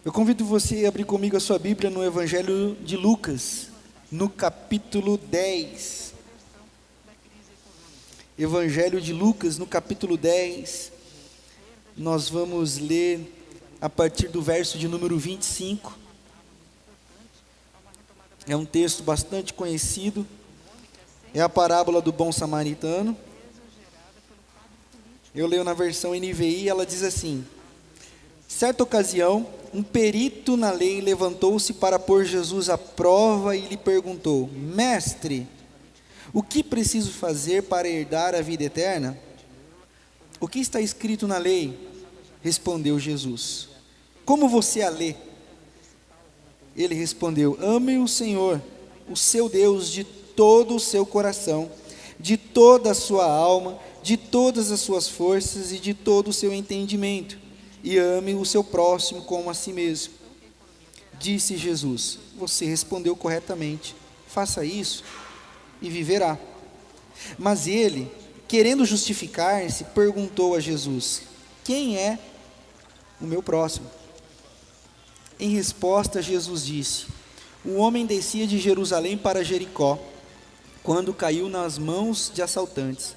Eu convido você a abrir comigo a sua Bíblia no Evangelho de Lucas, no capítulo 10. Evangelho de Lucas, no capítulo 10, nós vamos ler a partir do verso de número 25. É um texto bastante conhecido, é a parábola do bom samaritano. Eu leio na versão NVI, ela diz assim: certa ocasião, um perito na lei levantou-se para pôr Jesus à prova e lhe perguntou: Mestre, o que preciso fazer para herdar a vida eterna? O que está escrito na lei? Respondeu Jesus. Como você a lê? Ele respondeu: ame o Senhor, o seu Deus, de todo o seu coração, de toda a sua alma, de todas as suas forças e de todo o seu entendimento, e ame o seu próximo como a si mesmo. Disse Jesus: você respondeu corretamente, faça isso e viverá. Mas ele, querendo justificar-se, perguntou a Jesus: quem é o meu próximo? Em resposta, Jesus disse: um homem descia de Jerusalém para Jericó, quando caiu nas mãos de assaltantes.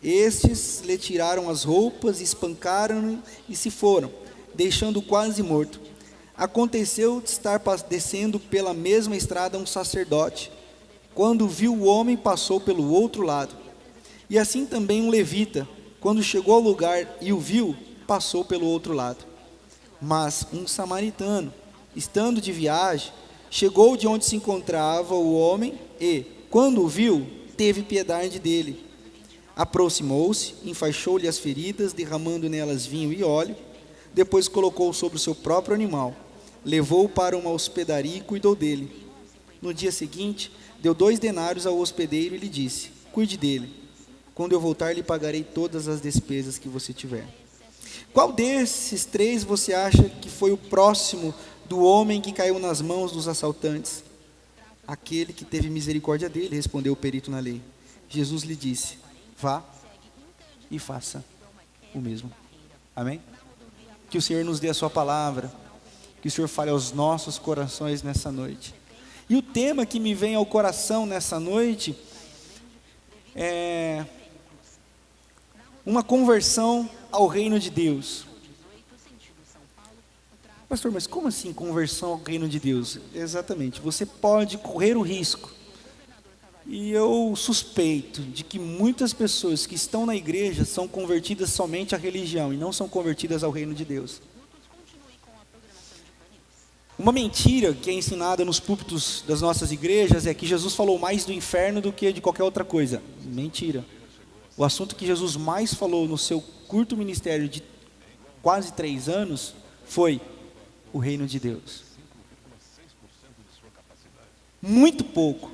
Estes lhe tiraram as roupas, espancaram-no e se foram, deixando-o quase morto. Aconteceu de estar descendo pela mesma estrada um sacerdote. Quando viu o homem, passou pelo outro lado. E assim também um levita, quando chegou ao lugar e o viu, passou pelo outro lado. Mas um samaritano, estando de viagem, chegou de onde se encontrava o homem e, quando o viu, teve piedade dele. Aproximou-se, enfaixou-lhe as feridas, derramando nelas vinho e óleo. Depois colocou-o sobre o seu próprio animal, levou-o para uma hospedaria e cuidou dele. No dia seguinte, deu 2 denários ao hospedeiro e lhe disse: cuide dele. Quando eu voltar, lhe pagarei todas as despesas que você tiver. Qual desses 3 você acha que foi o próximo do homem que caiu nas mãos dos assaltantes? Aquele que teve misericórdia dele, respondeu o perito na lei. Jesus lhe disse: vá e faça o mesmo. Amém? Que o Senhor nos dê a sua palavra, que o Senhor fale aos nossos corações nessa noite. E o tema que me vem ao coração nessa noite é uma conversão ao reino de Deus. Pastor, mas como assim conversão ao reino de Deus? Exatamente, você pode correr o risco, e eu suspeito de que muitas pessoas que estão na igreja são convertidas somente à religião e não são convertidas ao reino de Deus. Uma mentira que é ensinada nos púlpitos das nossas igrejas é que Jesus falou mais do inferno do que de qualquer outra coisa. Mentira. O assunto que Jesus mais falou no seu curto ministério de quase 3 anos foi o reino de Deus. Muito pouco,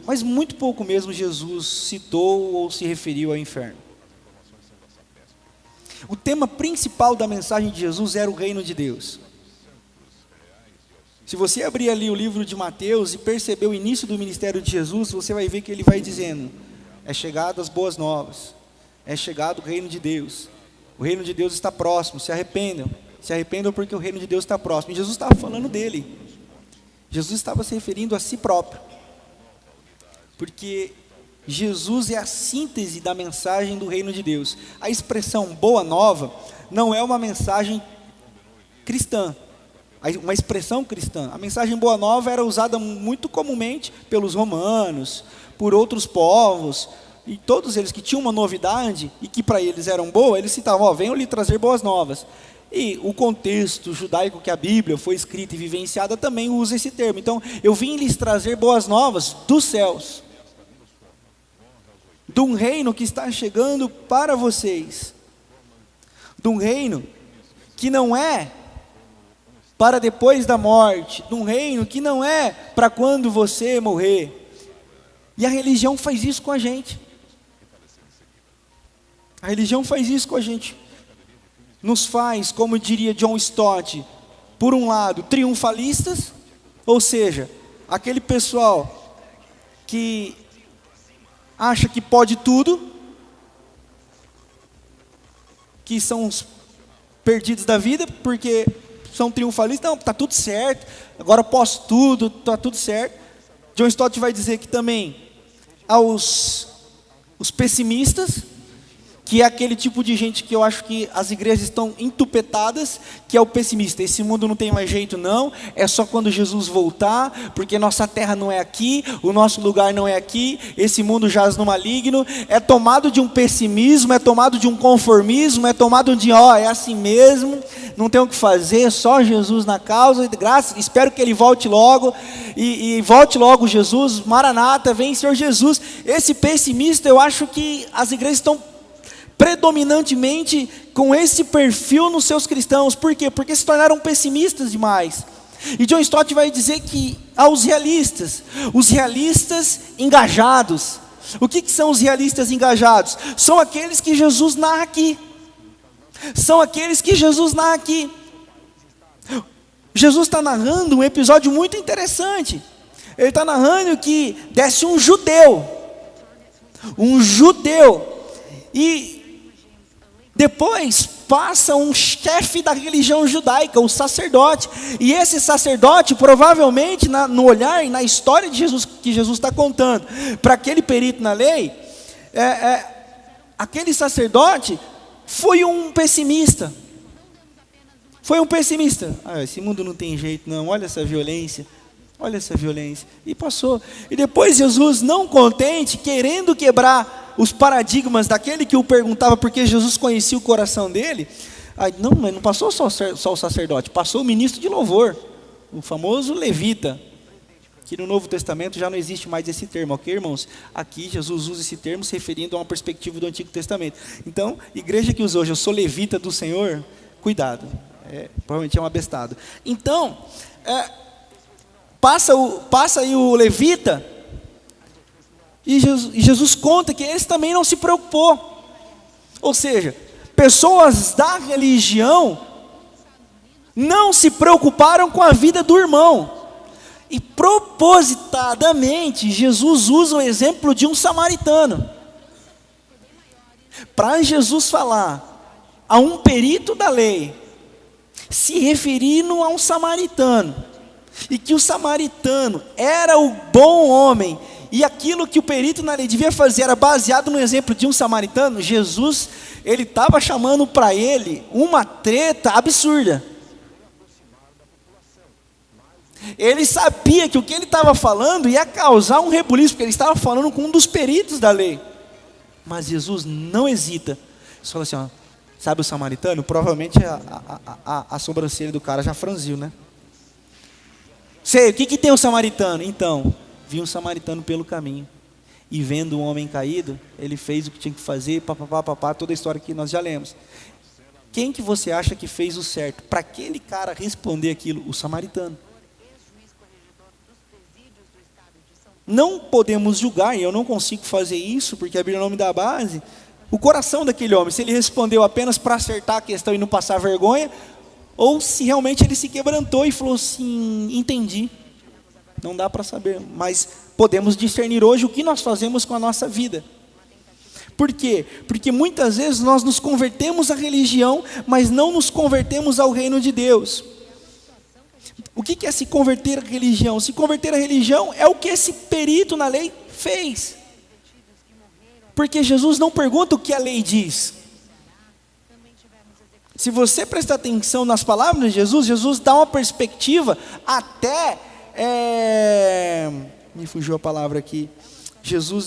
mas muito pouco mesmo Jesus citou ou se referiu ao inferno. O tema principal da mensagem de Jesus era o reino de Deus. Se você abrir ali o livro de Mateus e perceber o início do ministério de Jesus, você vai ver que ele vai dizendo: é chegado as boas novas, é chegado o reino de Deus, o reino de Deus está próximo, se arrependam porque o reino de Deus está próximo. E Jesus estava falando dele, Jesus estava se referindo a si próprio, porque Jesus é a síntese da mensagem do reino de Deus. A expressão boa nova não é uma mensagem cristã, uma expressão cristã. A mensagem boa nova era usada muito comumente pelos romanos, por outros povos, e todos eles que tinham uma novidade e que para eles eram boa, eles citavam: venham lhe trazer boas novas. E o contexto judaico que a Bíblia foi escrita e vivenciada também usa esse termo. Então, eu vim lhes trazer boas novas dos céus, de um reino que está chegando para vocês, de um reino que não é para depois da morte, de um reino que não é para quando você morrer. E a religião faz isso com a gente. A religião faz isso com a gente. Nos faz, como diria John Stott, por um lado, triunfalistas, ou seja, aquele pessoal que acha que pode tudo, que são os perdidos da vida, porque são triunfalistas, não, está tudo certo, agora eu posso tudo, está tudo certo. John Stott vai dizer que também os pessimistas, que é aquele tipo de gente que eu acho que as igrejas estão entupetadas, que é o pessimista. Esse mundo não tem mais jeito não, é só quando Jesus voltar, porque nossa terra não é aqui, o nosso lugar não é aqui, esse mundo jaz no maligno. É tomado de um pessimismo, é tomado de um conformismo, é tomado de, é assim mesmo, não tem o que fazer, só Jesus na causa, graças, espero que ele volte logo, e volte logo Jesus, Maranata, vem Senhor Jesus. Esse pessimista, eu acho que as igrejas estão predominantemente com esse perfil nos seus cristãos. Por quê? Porque se tornaram pessimistas demais. E John Stott vai dizer que aos realistas, os realistas engajados. O que são os realistas engajados? São aqueles que Jesus narra aqui. São aqueles que Jesus narra aqui. Jesus está narrando um episódio muito interessante. Ele está narrando que desce um judeu, e depois passa um chefe da religião judaica, o sacerdote, e esse sacerdote provavelmente no olhar e na história de Jesus, que Jesus está contando, para aquele perito na lei, aquele sacerdote foi um pessimista, esse mundo não tem jeito não, olha essa violência, e passou. E depois Jesus, não contente, querendo quebrar os paradigmas daquele que o perguntava, porque Jesus conhecia o coração dele, mas não passou só o sacerdote, passou o ministro de louvor, o famoso levita, que no Novo Testamento já não existe mais esse termo, ok, irmãos? Aqui Jesus usa esse termo se referindo a uma perspectiva do Antigo Testamento. Então, igreja que usa hoje, eu sou levita do Senhor, cuidado, provavelmente é um abestado. Então, passa aí o levita, e Jesus conta que esse também não se preocupou. Ou seja, pessoas da religião não se preocuparam com a vida do irmão. E propositadamente, Jesus usa o exemplo de um samaritano. Para Jesus falar a um perito da lei, se referindo a um samaritano, e que o samaritano era o bom homem, e aquilo que o perito na lei devia fazer era baseado no exemplo de um samaritano, Jesus, ele estava chamando para ele uma treta absurda. Ele sabia que o que ele estava falando ia causar um rebuliço, porque ele estava falando com um dos peritos da lei. Mas Jesus não hesita. Ele fala assim, sabe o samaritano? Provavelmente a sobrancelha do cara já franziu, né? Sei, o que tem o samaritano? Então, vi um samaritano pelo caminho, e vendo um homem caído, ele fez o que tinha que fazer, toda a história que nós já lemos. Quem que você acha que fez o certo? Para aquele cara responder aquilo, o samaritano. Não podemos julgar, e eu não consigo fazer isso, porque a Bíblia não me dá base, o coração daquele homem, se ele respondeu apenas para acertar a questão e não passar vergonha, ou se realmente ele se quebrantou e falou assim, entendi. Não dá para saber, mas podemos discernir hoje o que nós fazemos com a nossa vida. Por quê? Porque muitas vezes nós nos convertemos à religião, mas não nos convertemos ao reino de Deus. O que é se converter à religião? Se converter à religião é o que esse perito na lei fez. Porque Jesus não pergunta o que a lei diz. Se você prestar atenção nas palavras de Jesus, Jesus dá uma perspectiva até... me fugiu a palavra aqui. Jesus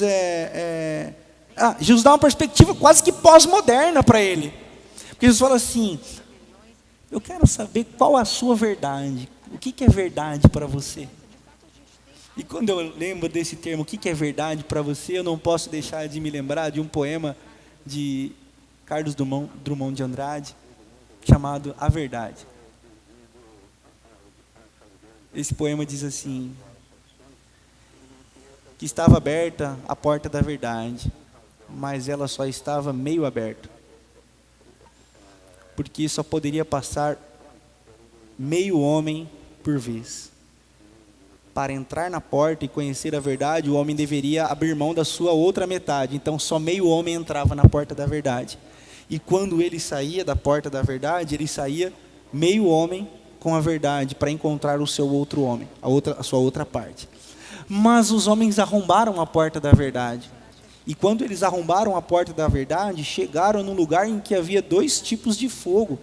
Jesus dá uma perspectiva quase que pós-moderna para ele. Porque Jesus fala assim, eu quero saber qual a sua verdade. O que é verdade para você? E quando eu lembro desse termo, o que é verdade para você, eu não posso deixar de me lembrar de um poema de Carlos Drummond de Andrade, chamado A Verdade. Esse poema diz assim, que estava aberta a porta da verdade, mas ela só estava meio aberta, porque só poderia passar meio homem por vez. Para entrar na porta e conhecer a verdade, o homem deveria abrir mão da sua outra metade, então só meio homem entrava na porta da verdade. E quando ele saía da porta da verdade, ele saía meio homem com a verdade para encontrar o seu outro homem, a sua outra parte. Mas os homens arrombaram a porta da verdade. E quando eles arrombaram a porta da verdade, chegaram num lugar em que havia 2 tipos de fogo.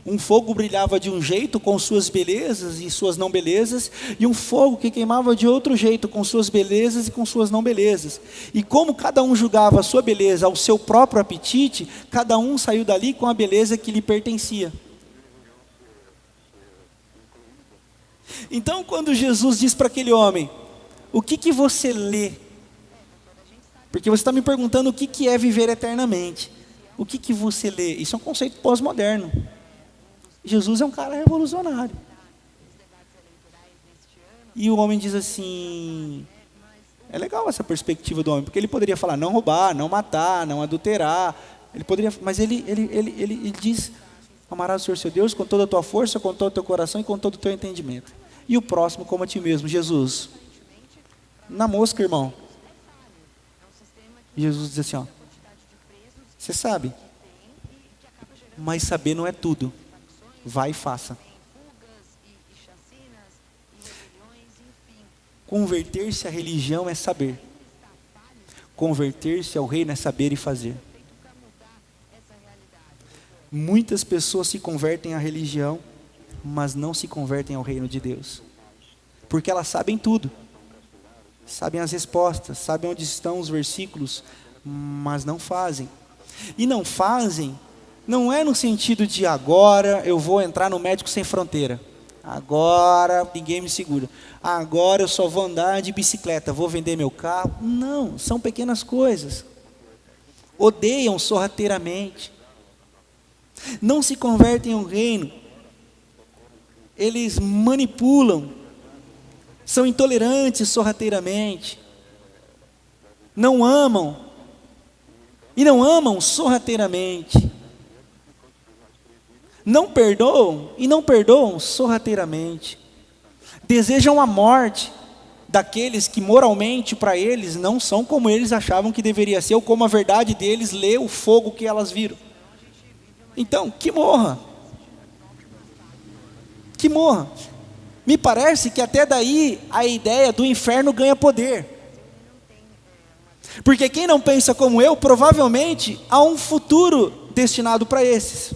Um fogo brilhava de um jeito, com suas belezas e suas não belezas, e um fogo que queimava de outro jeito, com suas belezas e com suas não belezas. E como cada um julgava a sua beleza ao seu próprio apetite, cada um saiu dali com a beleza que lhe pertencia. Então, quando Jesus diz para aquele homem: o que você lê? Porque você está me perguntando o que é viver eternamente. O que você lê? Isso é um conceito pós-moderno. Jesus é um cara revolucionário. E o homem diz assim: é legal essa perspectiva do homem, porque ele poderia falar não roubar, não matar, não adulterar. Ele poderia, mas ele diz: amarás o Senhor seu Deus com toda a tua força, com todo o teu coração e com todo o teu entendimento. E o próximo como a ti mesmo. Jesus, na mosca, irmão. Jesus diz assim: ó, você sabe, mas saber não é tudo. Vai e faça. Converter-se à religião é saber. Converter-se ao reino é saber e fazer. Muitas pessoas se convertem à religião, mas não se convertem ao reino de Deus. Porque elas sabem tudo. Sabem as respostas, sabem onde estão os versículos, mas não fazem. E não fazem, não é no sentido de agora eu vou entrar no Médico Sem Fronteira. Agora ninguém me segura. Agora eu só vou andar de bicicleta, vou vender meu carro. Não, são pequenas coisas. Odeiam sorrateiramente. Não se convertem ao reino. Eles manipulam. São intolerantes sorrateiramente. Não amam. E não amam sorrateiramente. Não perdoam e não perdoam sorrateiramente. Desejam a morte daqueles que moralmente para eles não são como eles achavam que deveria ser, ou como a verdade deles lê o fogo que elas viram. Então, que morra. Que morra. Me parece que até daí a ideia do inferno ganha poder. Porque quem não pensa como eu, provavelmente há um futuro destinado para esses.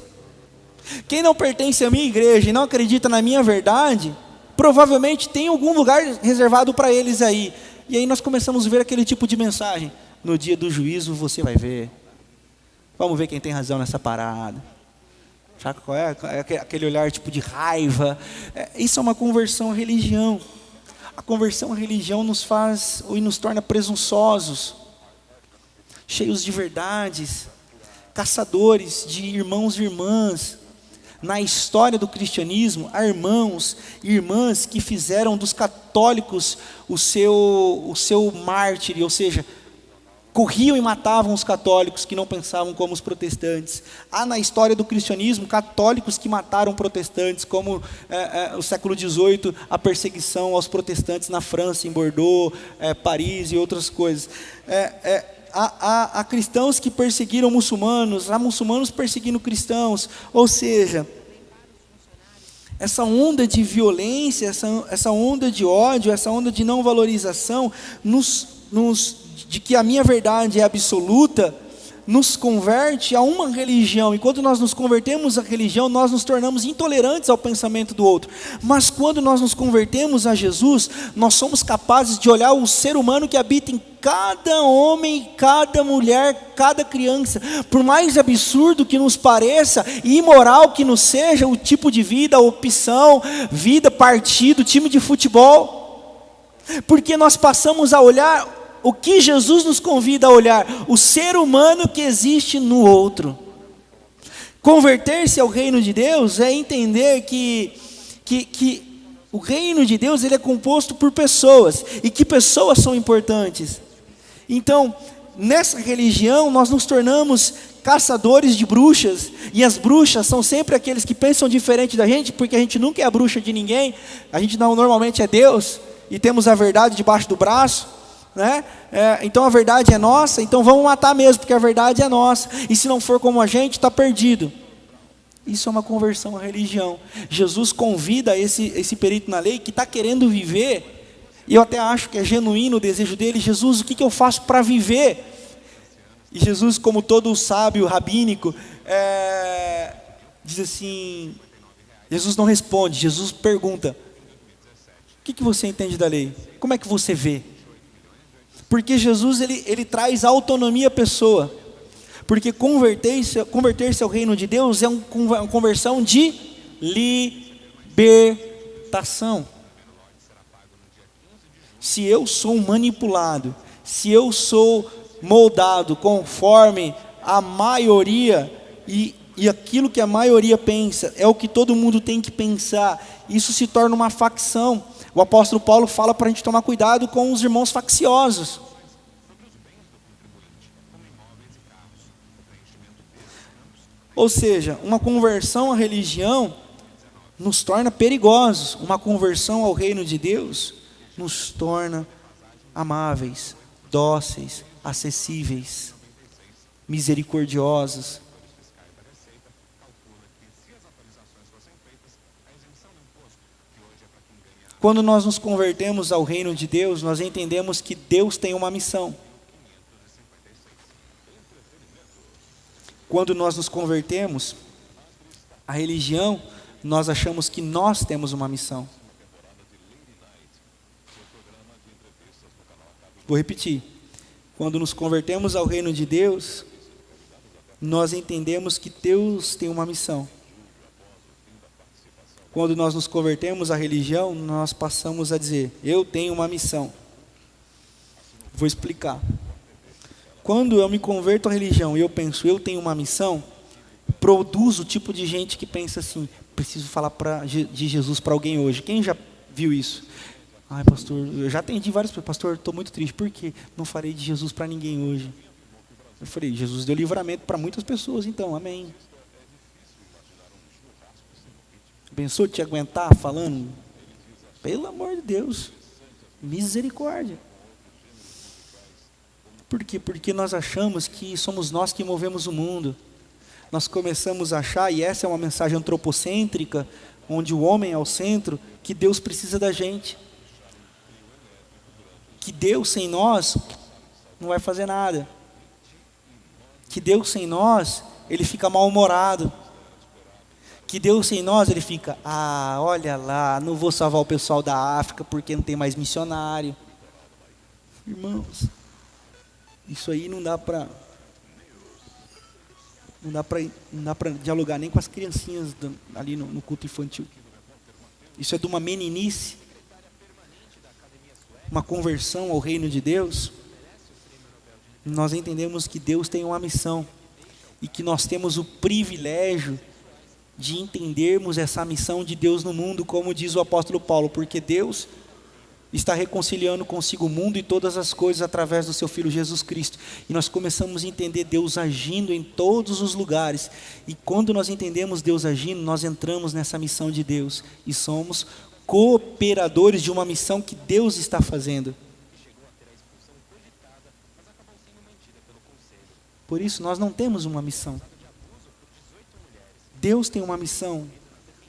Quem não pertence à minha igreja e não acredita na minha verdade, provavelmente tem algum lugar reservado para eles aí. E aí nós começamos a ver aquele tipo de mensagem: no dia do juízo você vai ver. Vamos ver quem tem razão nessa parada. Sabe qual é? Aquele olhar tipo de raiva. Isso é uma conversão à religião. A conversão à religião nos faz e nos torna presunçosos, cheios de verdades, caçadores de irmãos e irmãs. Na história do cristianismo, há irmãos e irmãs que fizeram dos católicos o seu mártir, ou seja, corriam e matavam os católicos que não pensavam como os protestantes. Há na história do cristianismo católicos que mataram protestantes, como no século XVIII, a perseguição aos protestantes na França, em Bordeaux, Paris e outras coisas. Há cristãos que perseguiram muçulmanos, há muçulmanos perseguindo cristãos, ou seja, essa onda de violência, essa onda de ódio, essa onda de não valorização, de que a minha verdade é absoluta, nos converte a uma religião. E quando nós nos convertemos à religião, nós nos tornamos intolerantes ao pensamento do outro. Mas quando nós nos convertemos a Jesus, nós somos capazes de olhar o ser humano que habita em cada homem, cada mulher, cada criança. Por mais absurdo que nos pareça e imoral que nos seja o tipo de vida, opção, vida, partido, time de futebol, porque nós passamos a olhar o que Jesus nos convida a olhar: o ser humano que existe no outro. Converter-se ao reino de Deus é entender que o reino de Deus ele é composto por pessoas, e que pessoas são importantes. Então, nessa religião nós nos tornamos caçadores de bruxas, e as bruxas são sempre aqueles que pensam diferente da gente, porque a gente nunca é a bruxa de ninguém, a gente normalmente é Deus, e temos a verdade debaixo do braço. Então a verdade é nossa, então vamos matar mesmo, porque a verdade é nossa, e se não for como a gente, está perdido. Isso é uma conversão à religião. Jesus convida esse perito na lei que está querendo viver, e eu até acho que é genuíno o desejo dele: Jesus, o que eu faço para viver? E Jesus, como todo sábio rabínico, diz assim, Jesus não responde, Jesus pergunta: o que você entende da lei? Como é que você vê? Porque Jesus ele traz autonomia à pessoa. Porque converter-se ao reino de Deus é uma conversão de libertação. Se eu sou manipulado, se eu sou moldado conforme a maioria, e aquilo que a maioria pensa é o que todo mundo tem que pensar, isso se torna uma facção. O apóstolo Paulo fala para a gente tomar cuidado com os irmãos facciosos. Ou seja, uma conversão à religião nos torna perigosos. Uma conversão ao reino de Deus nos torna amáveis, dóceis, acessíveis, misericordiosos. Quando nós nos convertemos ao reino de Deus, nós entendemos que Deus tem uma missão. Quando nós nos convertemos à religião, nós achamos que nós temos uma missão. Vou repetir. Quando nos convertemos ao reino de Deus, nós entendemos que Deus tem uma missão. Quando nós nos convertemos à religião, nós passamos a dizer: eu tenho uma missão. Vou explicar. Quando eu me converto à religião e eu penso, eu tenho uma missão, produz o tipo de gente que pensa assim: preciso falar de Jesus para alguém hoje. Quem já viu isso? Ai, pastor, eu já atendi várias pessoas. Pastor, estou muito triste. Por quê? Não falei de Jesus para ninguém hoje. Eu falei: Jesus deu livramento para muitas pessoas, então, amém. Pensou te aguentar falando? Pelo amor de Deus, misericórdia. Por quê? Porque nós achamos que somos nós que movemos o mundo. Nós começamos a achar, e essa é uma mensagem antropocêntrica, onde o homem é o centro, que Deus precisa da gente. Que Deus sem nós não vai fazer nada. Que Deus sem nós, Ele fica mal-humorado. Que Deus sem nós, Ele fica: olha lá, não vou salvar o pessoal da África porque não tem mais missionário. Irmãos, isso aí não dá para dialogar nem com as criancinhas ali no culto infantil. Isso é de uma meninice. Uma conversão ao reino de Deus. Nós entendemos que Deus tem uma missão e que nós temos o privilégio de entendermos essa missão de Deus no mundo, como diz o apóstolo Paulo, porque Deus está reconciliando consigo o mundo e todas as coisas através do seu Filho Jesus Cristo. E nós começamos a entender Deus agindo em todos os lugares. E quando nós entendemos Deus agindo, nós entramos nessa missão de Deus e somos cooperadores de uma missão que Deus está fazendo. Por isso, nós não temos uma missão. Deus tem uma missão.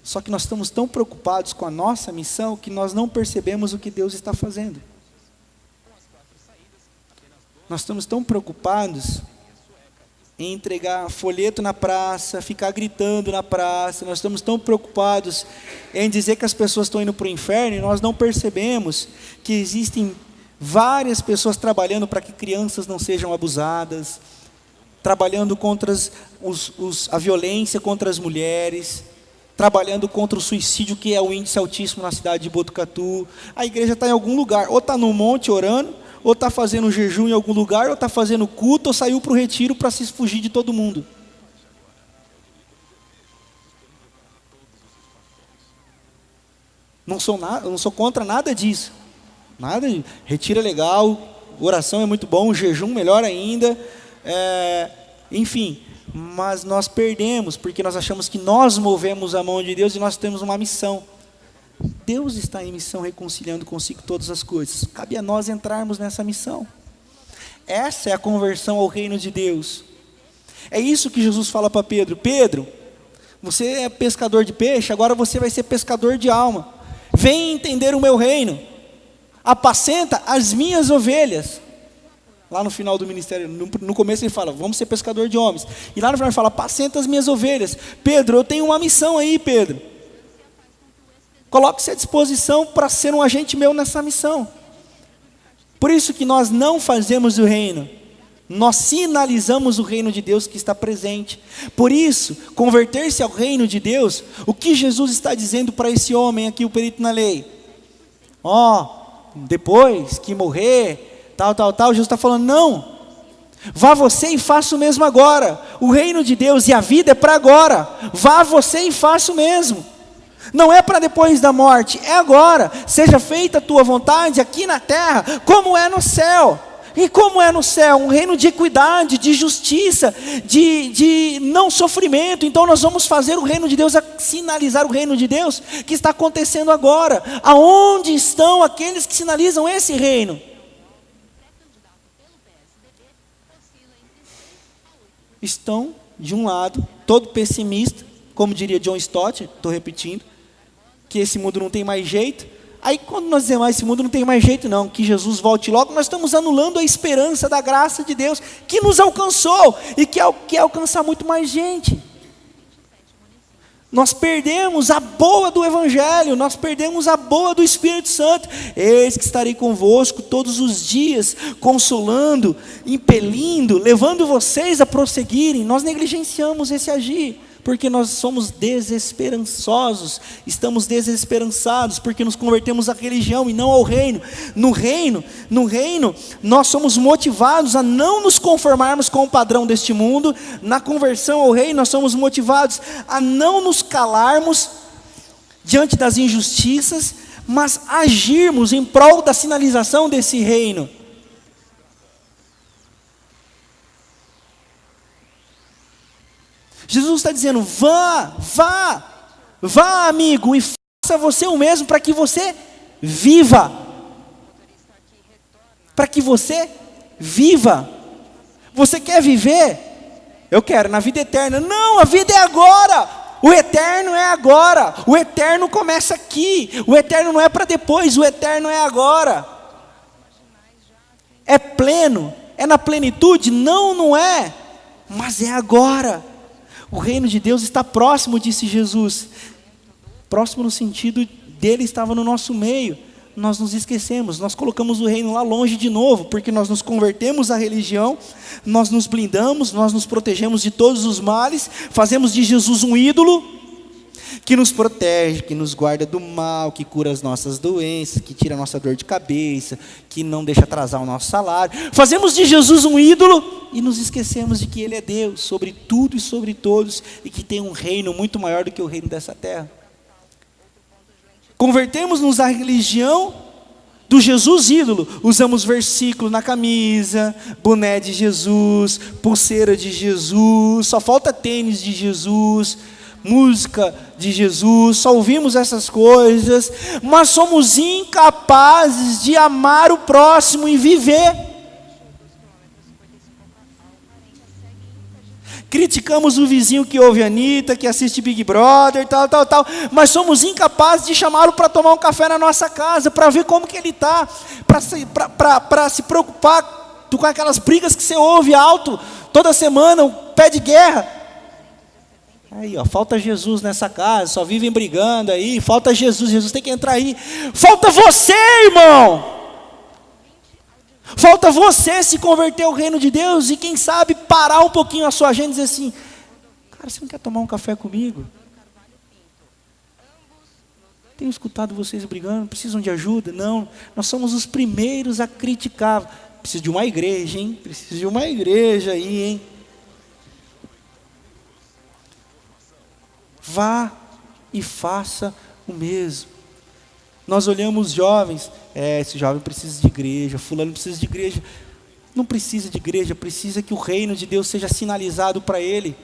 Só que nós estamos tão preocupados com a nossa missão que nós não percebemos o que Deus está fazendo. Nós estamos tão preocupados em entregar folheto na praça, ficar gritando na praça. Nós estamos tão preocupados em dizer que as pessoas estão indo para o inferno e nós não percebemos que existem várias pessoas trabalhando para que crianças não sejam abusadas, trabalhando contra a violência contra as mulheres, trabalhando contra o suicídio, que é o índice altíssimo na cidade de Botucatu. A igreja está em algum lugar, ou está no monte orando, ou está fazendo jejum em algum lugar, ou está fazendo culto, ou saiu para o retiro para se fugir de todo mundo. Não sou contra nada disso. Nada. Retiro é legal, oração é muito bom, jejum melhor ainda. Enfim, mas nós perdemos, porque nós achamos que nós movemos a mão de Deus e nós temos uma missão. Deus está em missão reconciliando consigo todas as coisas. Cabe a nós entrarmos nessa missão. Essa é a conversão ao reino de Deus. É isso que Jesus fala para Pedro. Pedro, Você é pescador de peixe, agora você vai ser pescador de alma. Vem entender o meu reino. Apacenta as minhas ovelhas. Lá no final do ministério, no começo ele fala, vamos ser pescador de homens. E lá no final ele fala, apacenta as minhas ovelhas. Pedro, eu tenho uma missão aí, Pedro. Coloque-se à disposição para ser um agente meu nessa missão. Por isso que nós não fazemos o reino. Nós sinalizamos o reino de Deus que está presente. Por isso, converter-se ao reino de Deus, o que Jesus está dizendo para esse homem aqui, o perito na lei? Depois que morrer, tal, Jesus está falando, não, vá você e faça o mesmo agora. O reino de Deus e a vida é para agora. Vá você e faça o mesmo. Não é para depois da morte, é agora. Seja feita a tua vontade aqui na terra, como é no céu. E como é no céu? Um reino de equidade, de justiça, de não sofrimento. Então nós vamos fazer o reino de Deus, sinalizar o reino de Deus que está acontecendo agora. Aonde estão aqueles que sinalizam esse reino? Estão, de um lado, todo pessimista, como diria John Stott, estou repetindo, que esse mundo não tem mais jeito. Aí quando nós dizemos, esse mundo não tem mais jeito não, que Jesus volte logo, nós estamos anulando a esperança da graça de Deus, que nos alcançou, e que quer alcançar muito mais gente. Nós perdemos a boa do Evangelho, nós perdemos a boa do Espírito Santo. Eis que estarei convosco todos os dias, consolando, impelindo, levando vocês a prosseguirem. Nós negligenciamos esse agir, porque nós somos desesperançosos, estamos desesperançados, porque nos convertemos à religião e não ao reino. No reino, nós somos motivados a não nos conformarmos com o padrão deste mundo. Na conversão ao reino, nós somos motivados a não nos calarmos diante das injustiças, mas agirmos em prol da sinalização desse reino. Jesus está dizendo, vá amigo, e faça você o mesmo para que você viva. Para que você viva. Você quer viver? Eu quero, na vida eterna. Não, a vida é agora. O eterno é agora. O eterno começa aqui. O eterno não é para depois, o eterno é agora. É pleno, é na plenitude? Não é, mas é agora. O reino de Deus está próximo, disse Jesus. Próximo no sentido dele estava no nosso meio. Nós nos esquecemos, nós colocamos o reino lá longe de novo, porque nós nos convertemos à religião, nós nos blindamos, nós nos protegemos de todos os males, fazemos de Jesus um ídolo, que nos protege, que nos guarda do mal, que cura as nossas doenças, que tira a nossa dor de cabeça, que não deixa atrasar o nosso salário. Fazemos de Jesus um ídolo e nos esquecemos de que Ele é Deus, sobre tudo e sobre todos, e que tem um reino muito maior do que o reino dessa terra. Convertemos-nos à religião do Jesus ídolo. Usamos versículo na camisa, boné de Jesus, pulseira de Jesus, só falta tênis de Jesus, música de Jesus, só ouvimos essas coisas, mas somos incapazes de amar o próximo e viver. Criticamos o vizinho que ouve a Anitta, que assiste Big Brother, tal, mas somos incapazes de chamá-lo para tomar um café na nossa casa, para ver como que ele está, para se preocupar com aquelas brigas que você ouve alto toda semana, o pé de guerra. Aí, falta Jesus nessa casa, só vivem brigando aí, falta Jesus tem que entrar aí. Falta você, irmão! Falta você se converter ao reino de Deus e quem sabe parar um pouquinho a sua agenda e dizer assim, cara, você não quer tomar um café comigo? Tenho escutado vocês brigando, precisam de ajuda? Não, nós somos os primeiros a criticar. Preciso de uma igreja, hein? Preciso de uma igreja aí, hein? Vá e faça o mesmo. Nós olhamos jovens, esse jovem precisa de igreja, fulano precisa de igreja. Não precisa de igreja, precisa que o reino de Deus seja sinalizado para ele.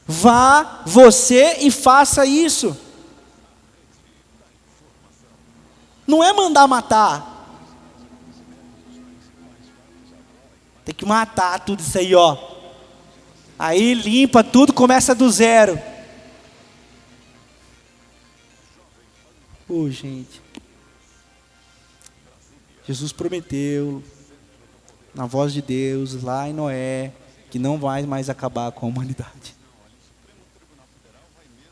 Vá você e faça isso. Não é mandar matar. Tem que matar tudo isso aí, Aí limpa tudo, começa do zero. Ô, gente, Jesus prometeu, na voz de Deus, lá em Noé, que não vai mais acabar com a humanidade.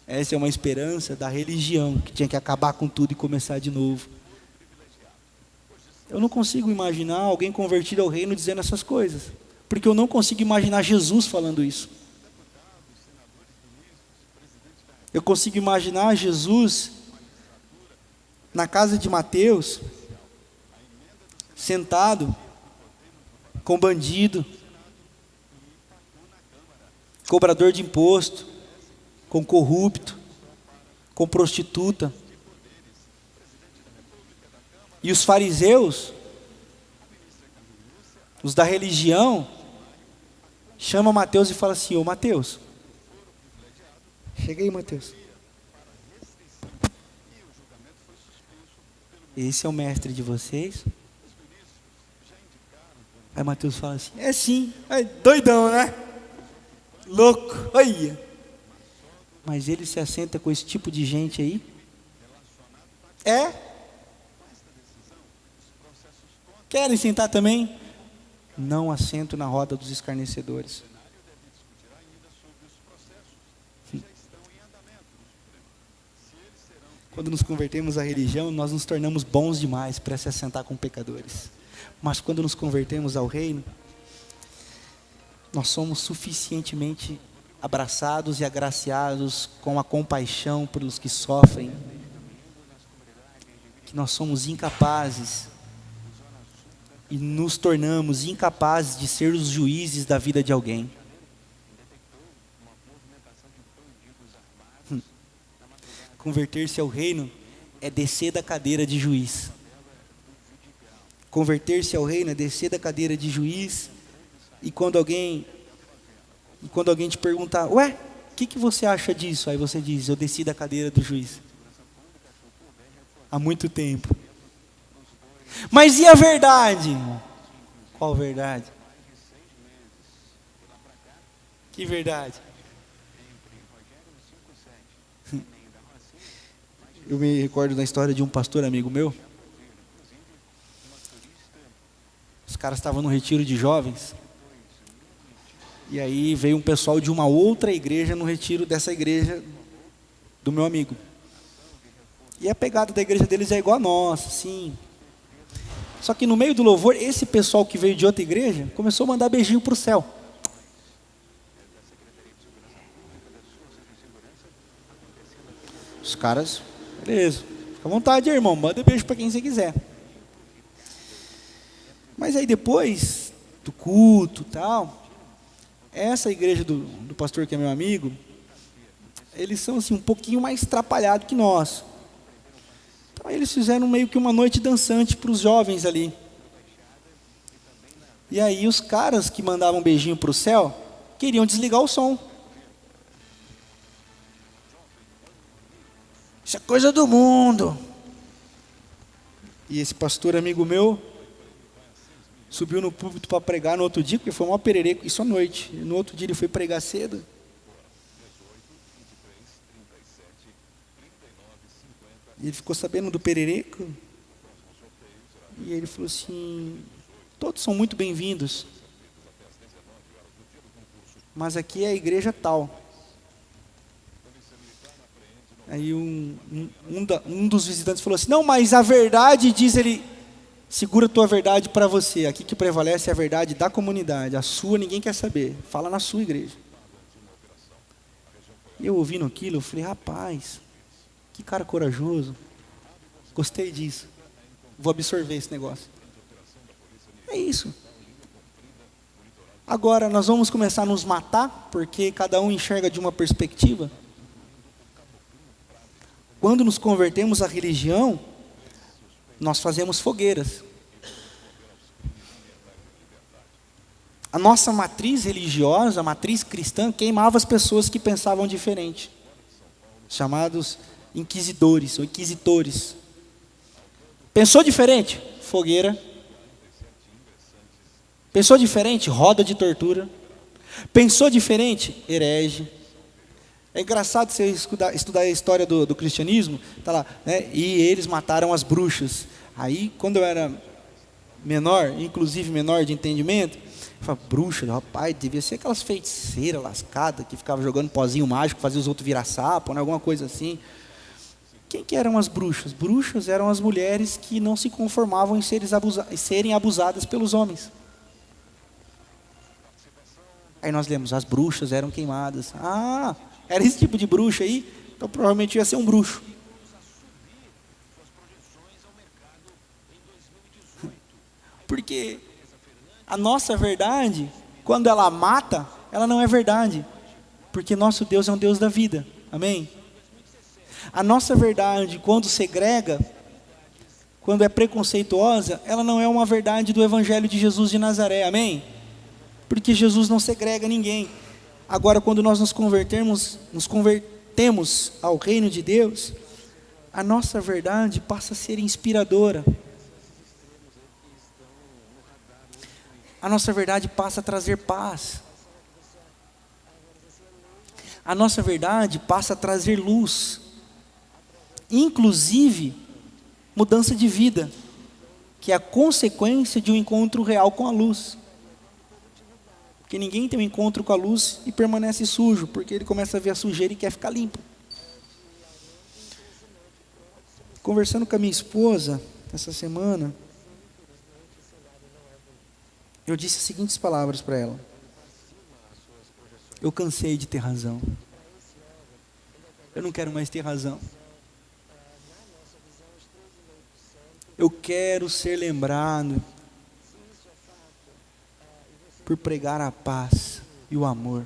Essa é uma esperança da religião, que tinha que acabar com tudo e começar de novo. Eu não consigo imaginar alguém convertido ao reino dizendo essas coisas, porque eu não consigo imaginar Jesus falando isso. Eu consigo imaginar Jesus na casa de Mateus, sentado com bandido, cobrador de imposto, com corrupto, com prostituta. E os fariseus, os da religião, chamam Mateus e falam assim: ô Mateus, chega aí, Mateus. Esse é o mestre de vocês? Aí Mateus fala assim: é sim. É doidão, né? Louco, olha. Mas ele se assenta com esse tipo de gente aí? É? Querem sentar também? Não assento na roda dos escarnecedores. Quando nos convertemos à religião, nós nos tornamos bons demais para se assentar com pecadores. Mas quando nos convertemos ao reino, nós somos suficientemente abraçados e agraciados com a compaixão pelos que sofrem, que nós somos incapazes e nos tornamos incapazes de ser os juízes da vida de alguém. Converter-se ao reino é descer da cadeira de juiz. Converter-se ao reino é descer da cadeira de juiz, e quando alguém te perguntar: ué, o que você acha disso? Aí você diz: eu desci da cadeira do juiz há muito tempo. Mas e a verdade? Qual verdade? Que verdade? Eu me recordo da história de um pastor amigo meu. Os caras estavam no retiro de jovens. E aí veio um pessoal de uma outra igreja no retiro dessa igreja do meu amigo. E a pegada da igreja deles é igual a nossa, sim. Só que no meio do louvor, esse pessoal que veio de outra igreja começou a mandar beijinho para o céu. Os caras, beleza, fica à vontade, irmão, manda beijo para quem você quiser. Mas aí depois do culto e tal, essa igreja do pastor que é meu amigo, eles são assim um pouquinho mais atrapalhados que nós. Então eles fizeram meio que uma noite dançante para os jovens ali. E aí os caras que mandavam beijinho para o céu queriam desligar o som. Isso é coisa do mundo. E esse pastor amigo meu subiu no púlpito para pregar no outro dia, porque foi uma perereco, isso à noite. No outro dia ele foi pregar cedo. E ele ficou sabendo do perereco. E ele falou assim: todos são muito bem-vindos, mas aqui é a igreja tal. Aí um dos visitantes falou assim: não, mas a verdade, diz ele, segura a tua verdade para você. Aqui que prevalece é a verdade da comunidade. A sua ninguém quer saber. Fala na sua igreja. E eu ouvindo aquilo, eu falei: rapaz, que cara corajoso. Gostei disso. Vou absorver esse negócio. É isso. Agora nós vamos começar a nos matar, porque cada um enxerga de uma perspectiva. Quando nos convertemos à religião, nós fazemos fogueiras. A nossa matriz religiosa, a matriz cristã, queimava as pessoas que pensavam diferente, chamados inquisidores ou inquisitores. Pensou diferente? Fogueira. Pensou diferente? Roda de tortura. Pensou diferente? Herege. É engraçado você estudar a história do cristianismo, tá lá, né? E eles mataram as bruxas. Aí, quando eu era menor, inclusive menor de entendimento, eu falava, bruxa, rapaz, devia ser aquelas feiticeiras lascadas que ficavam jogando pozinho mágico, fazia os outros virar sapo, né? Alguma coisa assim. Quem que eram as bruxas? Bruxas eram as mulheres que não se conformavam em serem abusadas pelos homens. Aí nós lemos, as bruxas eram queimadas. Ah, era esse tipo de bruxa aí? Então provavelmente ia ser um bruxo. Porque a nossa verdade, quando ela mata, ela não é verdade. Porque nosso Deus é um Deus da vida. Amém? A nossa verdade, quando segrega, quando é preconceituosa, ela não é uma verdade do Evangelho de Jesus de Nazaré. Amém? Porque Jesus não segrega ninguém. Agora, quando nós nos convertemos ao reino de Deus, a nossa verdade passa a ser inspiradora. A nossa verdade passa a trazer paz. A nossa verdade passa a trazer luz. Inclusive, mudança de vida, que é a consequência de um encontro real com a luz. Porque ninguém tem um encontro com a luz e permanece sujo, porque ele começa a ver a sujeira e quer ficar limpo. Conversando com a minha esposa essa semana, eu disse as seguintes palavras para ela: eu cansei de ter razão. Eu não quero mais ter razão. Eu quero ser lembrado por pregar a paz e o amor.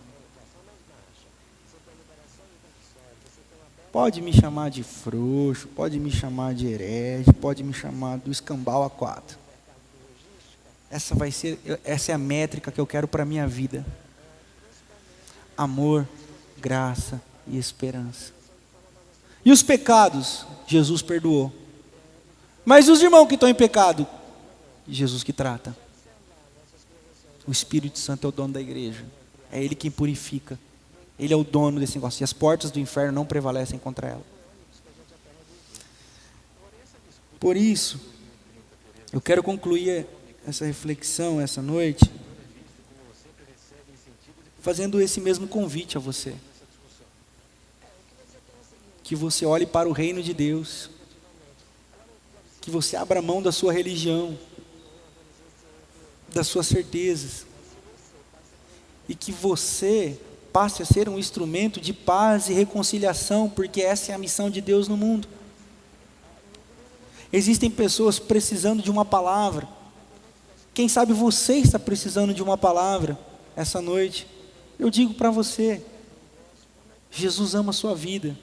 Pode me chamar de frouxo, pode me chamar de herege, pode me chamar do escambau A4. Essa é a métrica que eu quero para a minha vida. Amor, graça e esperança. E os pecados? Jesus perdoou. Mas os irmãos que estão em pecado? Jesus que trata. O Espírito Santo é o dono da igreja. É Ele quem purifica. Ele é o dono desse negócio. E as portas do inferno não prevalecem contra ela. Por isso, eu quero concluir essa reflexão essa noite fazendo esse mesmo convite a você. Que você olhe para o reino de Deus. Que você abra mão da sua religião, das suas certezas, e que você passe a ser um instrumento de paz e reconciliação, porque essa é a missão de Deus no mundo. Existem pessoas precisando de uma palavra. Quem sabe você está precisando de uma palavra essa noite. Eu digo para você, Jesus ama a sua vida.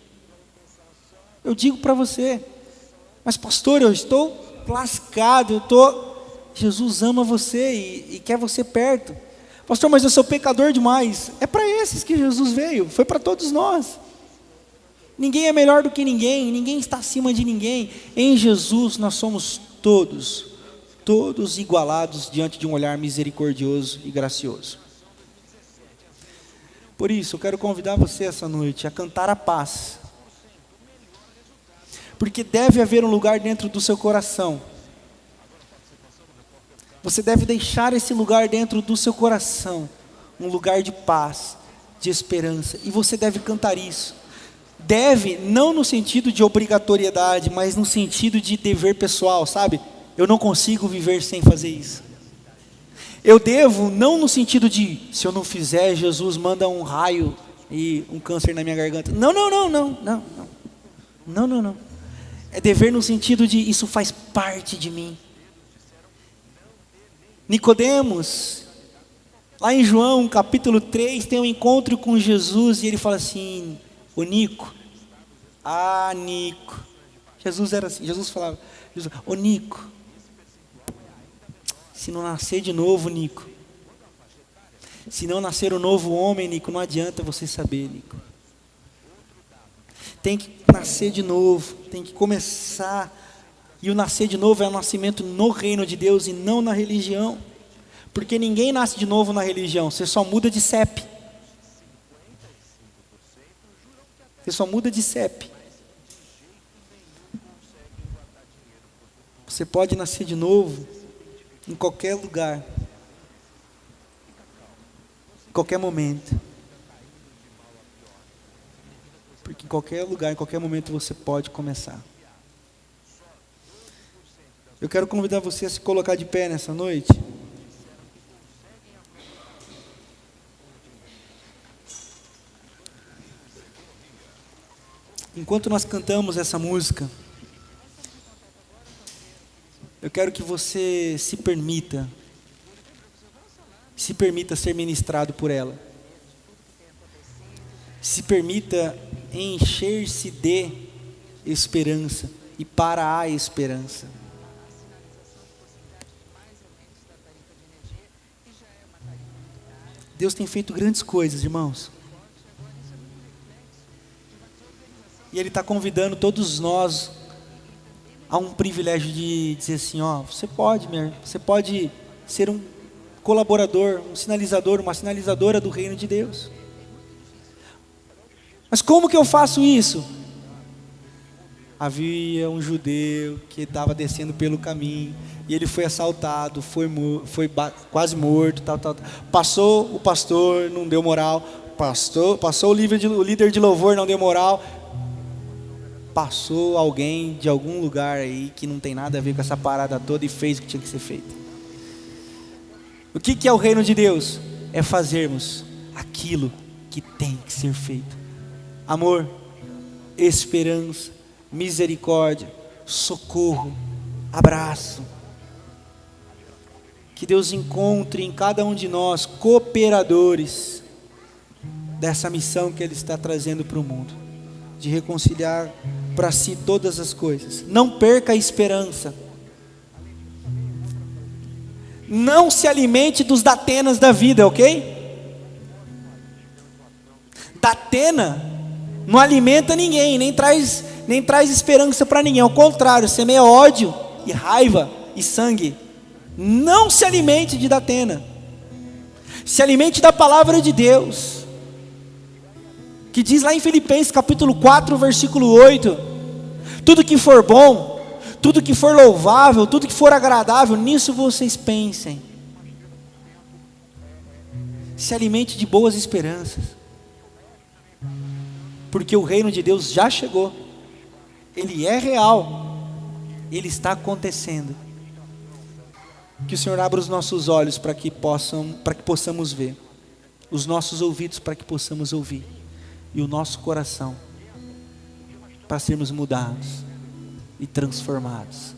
Eu digo para você, mas pastor, eu estou lascado, Jesus ama você e quer você perto. Pastor, mas eu sou pecador demais. É para esses que Jesus veio, foi para todos nós. Ninguém é melhor do que ninguém, ninguém está acima de ninguém. Em Jesus nós somos todos igualados diante de um olhar misericordioso e gracioso. Por isso, eu quero convidar você essa noite a cantar a paz. Porque deve haver um lugar dentro do seu coração. Você deve deixar esse lugar dentro do seu coração, um lugar de paz, de esperança, e você deve cantar isso. Deve, não no sentido de obrigatoriedade, mas no sentido de dever pessoal, sabe? Eu não consigo viver sem fazer isso. Eu devo, não no sentido de, se eu não fizer, Jesus manda um raio e um câncer na minha garganta. Não. É dever no sentido de, isso faz parte de mim. Nicodemos, lá em João capítulo 3, tem um encontro com Jesus e ele fala assim: ô Nico, Nico, Jesus era assim, Jesus falava, ô Nico, se não nascer de novo, Nico, se não nascer o novo homem, Nico, não adianta você saber, Nico. Tem que nascer de novo, tem que começar. E o nascer de novo é o nascimento no reino de Deus e não na religião. Porque ninguém nasce de novo na religião, você só muda de CEP. Você só muda de CEP. Você pode nascer de novo em qualquer lugar, em qualquer momento. Porque em qualquer lugar, em qualquer momento você pode começar. Eu quero convidar você a se colocar de pé nessa noite. Enquanto nós cantamos essa música, eu quero que você se permita ser ministrado por ela. Se permita encher-se de esperança e para a esperança. Deus tem feito grandes coisas, irmãos. E Ele está convidando todos nós a um privilégio de dizer assim, ó, você pode ser um colaborador, um sinalizador, uma sinalizadora do reino de Deus. Mas como que eu faço isso? Havia um judeu que estava descendo pelo caminho, e ele foi assaltado, foi quase morto, tal. Passou o pastor, não deu moral. Passou o líder de louvor, não deu moral. Passou alguém de algum lugar aí que não tem nada a ver com essa parada toda e fez o que tinha que ser feito. O que é o reino de Deus? É fazermos aquilo que tem que ser feito. Amor, esperança, misericórdia, socorro, abraço. Que Deus encontre em cada um de nós cooperadores dessa missão que Ele está trazendo para o mundo, de reconciliar para si todas as coisas. Não perca a esperança. Não se alimente dos datenas da vida, ok? Datena não alimenta ninguém, nem traz esperança para ninguém. Ao contrário, semeia ódio e raiva e sangue. Não se alimente de datena. Se alimente da palavra de Deus, que diz lá em Filipenses capítulo 4, versículo 8: tudo que for bom, tudo que for louvável, tudo que for agradável, nisso vocês pensem. Se alimente de boas esperanças, porque o reino de Deus já chegou, ele é real, ele está acontecendo. Que o Senhor abra os nossos olhos para que possamos ver, os nossos ouvidos para que possamos ouvir, e o nosso coração para sermos mudados e transformados.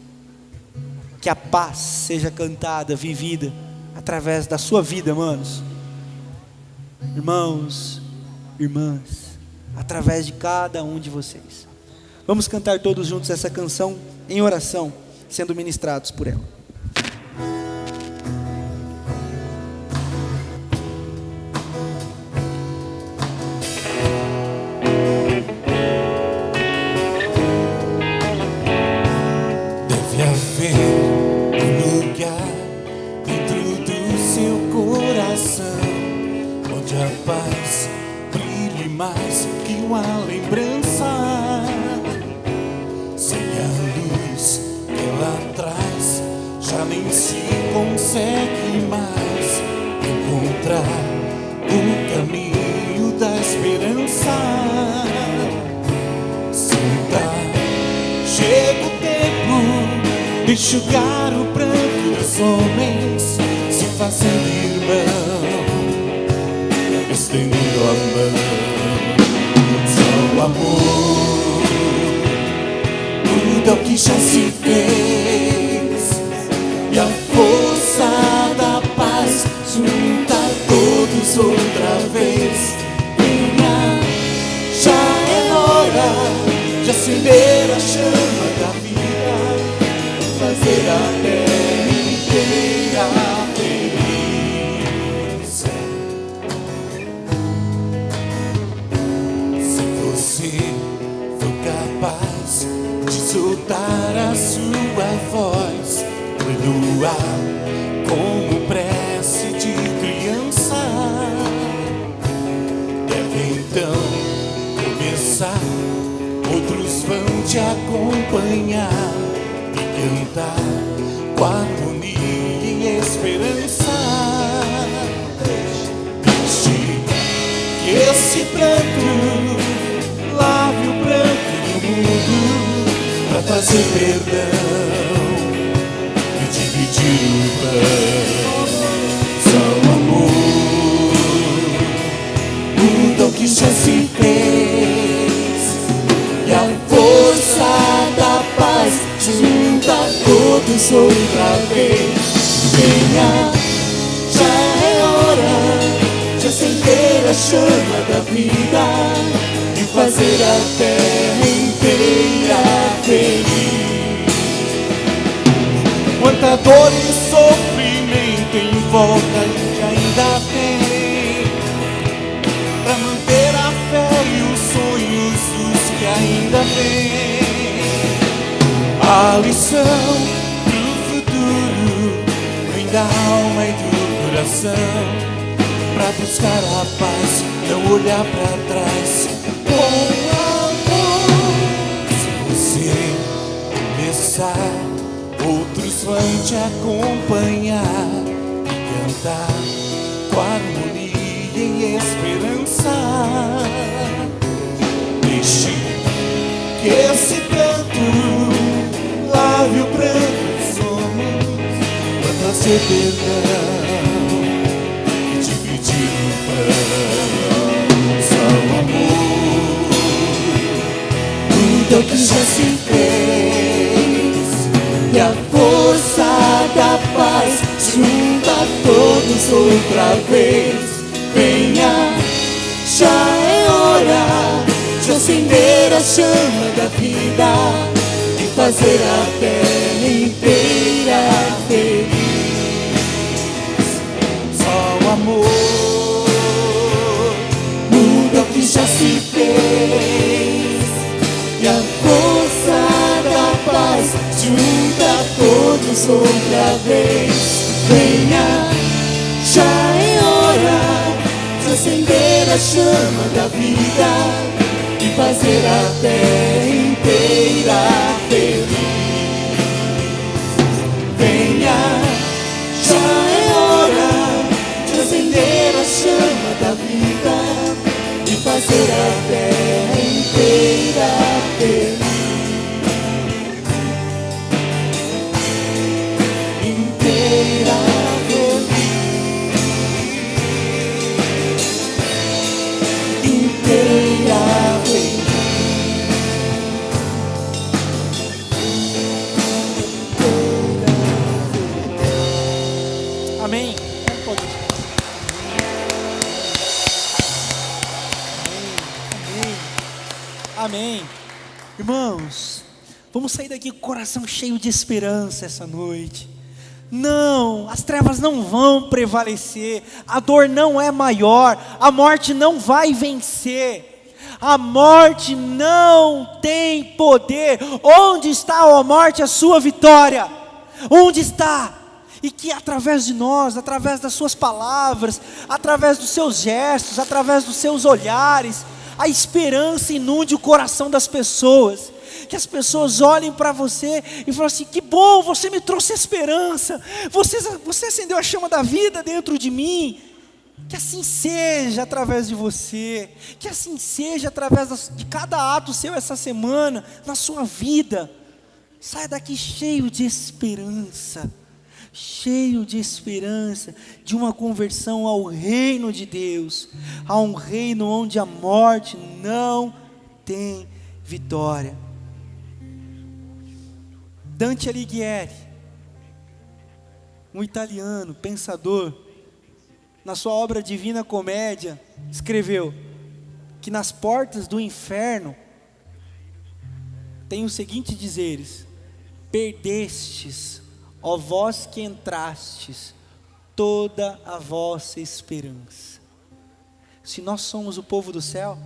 Que a paz seja cantada, vivida através da sua vida, manos, irmãos, irmãs, através de cada um de vocês. Vamos cantar todos juntos essa canção em oração, sendo ministrados por ela. Enxugar o pranto dos homens, se fazendo irmão, estendendo a mão. Só o amor muda o que já se fez, e a força da paz junta todos outra vez. Minha, já é hora de acender a chama da vida, fazer a terra inteira feliz. Se você for capaz de soltar a sua voz no ar como prece de criança, deve então começar dançar, outros vão te acompanhar e cantar com harmonia e esperança. Deixe que esse pranto lave o pranto do mundo, pra trazer perdão e dividir o pão. Só o amor, o dom que já se fez, e a força da paz junta todos outra vez. Venha, já é hora de acender a chama da vida e fazer a terra inteira feliz. Quanta dor e sofrimento em volta a gente ainda tem, pra manter a fé e os sonhos dos que ainda vêm. A lição pro futuro vem da alma e do coração, pra buscar a paz, não olhar pra trás. Com amor, se você começar, outros vão te acompanhar e cantar com harmonia e esperança. Deixe que esse canto lave o pranto dos homens, pra trazer perdão e dividir o pão. Só o amor, tudo que já se fez, e a força da paz junta todos outra vez. Venha, já é hora de acender a chama da vida e fazer a terra inteira feliz. Só o amor, muda o que já se fez, e a força da paz junta todos outra vez. Venha, já é hora de acender a chama da vida e fazer a terra inteira feliz. Venha, já é hora de acender a chama da vida e fazer a terra inteira feliz. Inteira feliz, inteira feliz. Amém. Amém. Irmãos, vamos sair daqui com o coração cheio de esperança essa noite. Não, as trevas não vão prevalecer, a dor não é maior, a morte não vai vencer, a morte não tem poder. Onde está, ó morte, a sua vitória? Onde está? E que através de nós, através das suas palavras, através dos seus gestos, através dos seus olhares, a esperança inunde o coração das pessoas. Que as pessoas olhem para você e falem assim: que bom, você me trouxe esperança, você acendeu a chama da vida dentro de mim. Que assim seja através de você, que assim seja através de cada ato seu essa semana, na sua vida. Saia daqui cheio de esperança, de uma conversão ao reino de Deus, a um reino onde a morte não tem vitória. Dante Alighieri, um italiano, pensador, na sua obra Divina Comédia, escreveu que nas portas do inferno tem os seguintes dizeres: perdestes, ó vós que entrastes, toda a vossa esperança. Se nós somos o povo do céu,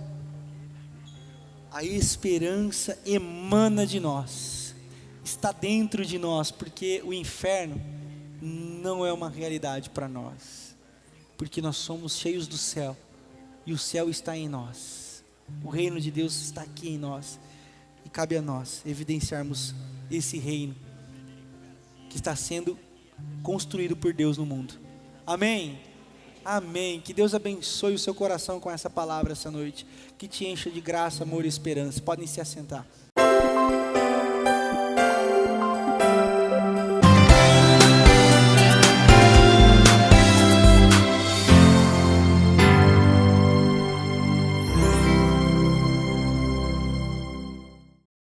a esperança emana de nós, está dentro de nós, porque o inferno não é uma realidade para nós, porque nós somos cheios do céu, e o céu está em nós. O reino de Deus está aqui em nós. E cabe a nós evidenciarmos esse reino que está sendo construído por Deus no mundo. Amém? Amém. Que Deus abençoe o seu coração com essa palavra essa noite. Que te encha de graça, amor e esperança. Podem se assentar.